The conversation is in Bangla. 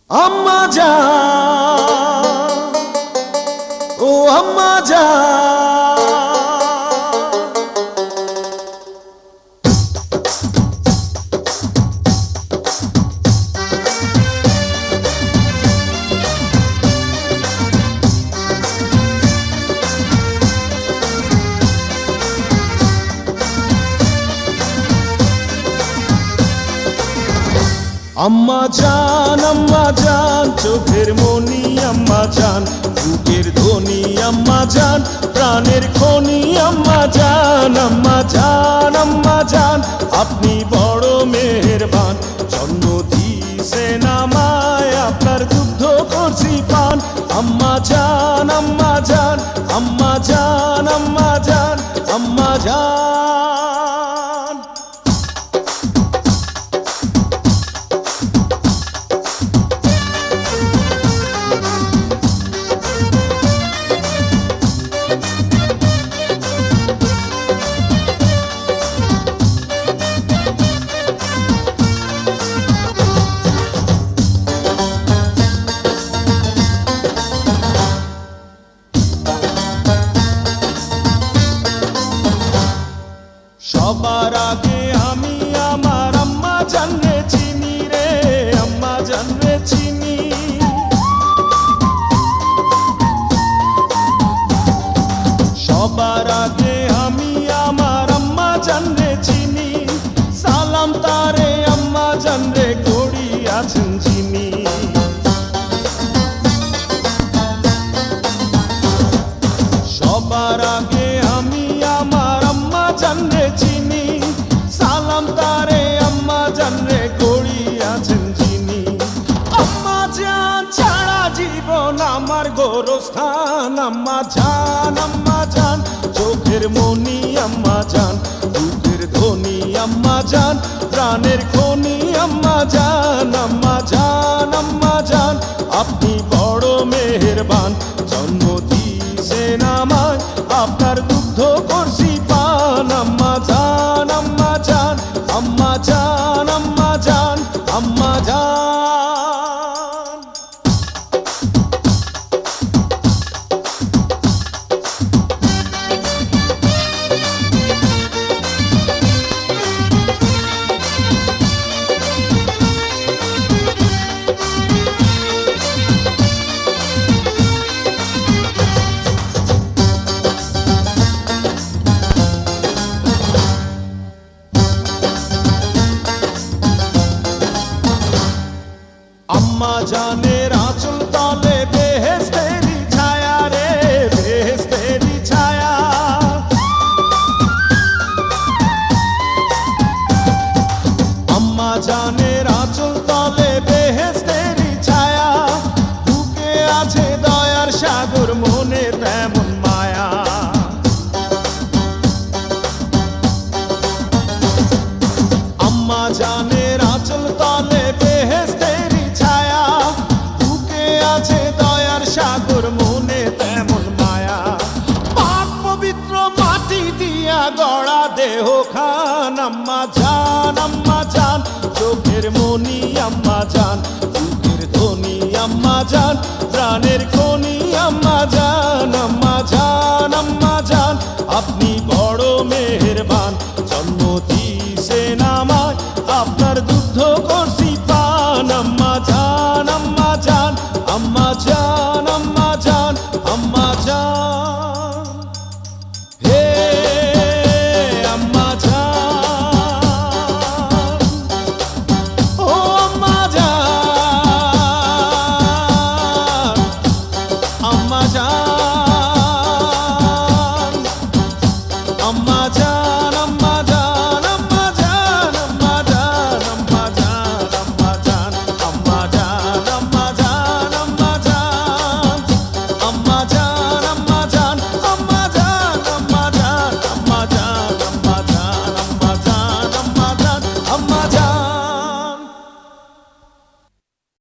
আম্মা জান, ও আম্মা জান, আম্মা জান চোখের মনি আম্মা জান, বুকের ধ্বনি আম্মা জান, প্রাণের খনি আম্মা জান। আম্মা জান, আম্মা জান, আপনি বড় মেহেরবান, জন্ম দিয়েছেন আমায়, আপনার দুগ্ধ করছি পান। আম্মা জান, আম্মা জান, আম্মা জান, আম্মা জান, আম্মা জান। সবার আগে আমি আমার আম্মা জানরে চিনি রে, আম্মা জানরে চিনি। সবার আগে আমি আমার আম্মা জানরে চিনি, সালাম তারে আম্মা জানরে করি আছেন যিনি। সবার আগে আমি আমার আম্মা জানরে চিনি, সালাম তারে আম্মা জানরে করি আছেন যিনি। আম্মা জান ছাড়া জীবন আমার গোরস্থান। আম্মা জান, আম্মা জান, চোখের মনি আম্মা জান, বুকের ধ্বনি আম্মা জান, প্রাণের খনি আম্মা জান। আম্মা জান, আম্মা জান, আপনি বড় মেহেরবান, জন্ম দিয়েছেন আমায়, আপনার দুগ্ধ করছি পান। আম্মা জান, আম্মা জান, আম্মা জান, আম্মা জান, আম্মা জান। আম্মা জানের আঁচল তলে বেহেশতেরি ছায়া রে, বেহেশতেরি ছায়া। আম্মা জানের আঁচল তলে বেহেশতেরি ছায়া, বুকে আছে দয়ার সাগর, মনে তেমন মায়া। আম্মা জানের আঁচল তলে বেহেশতেরি ছায়া, বুকে আছে দয়ার সাগর, মনে তেমন মায়া। পাক পবিত্র মাটি দিয়া গড়া দেহ খান। আম্মা জান, আম্মা জান, চোখের মনি আম্মা জান, বুকের ধ্বনি আম্মা জান, প্রাণের খনি আম্মা জান। আম্মা জান, আম্মা জান, আপনি বড় মেহেরবান, জন্ম দিয়েছেন আমায়,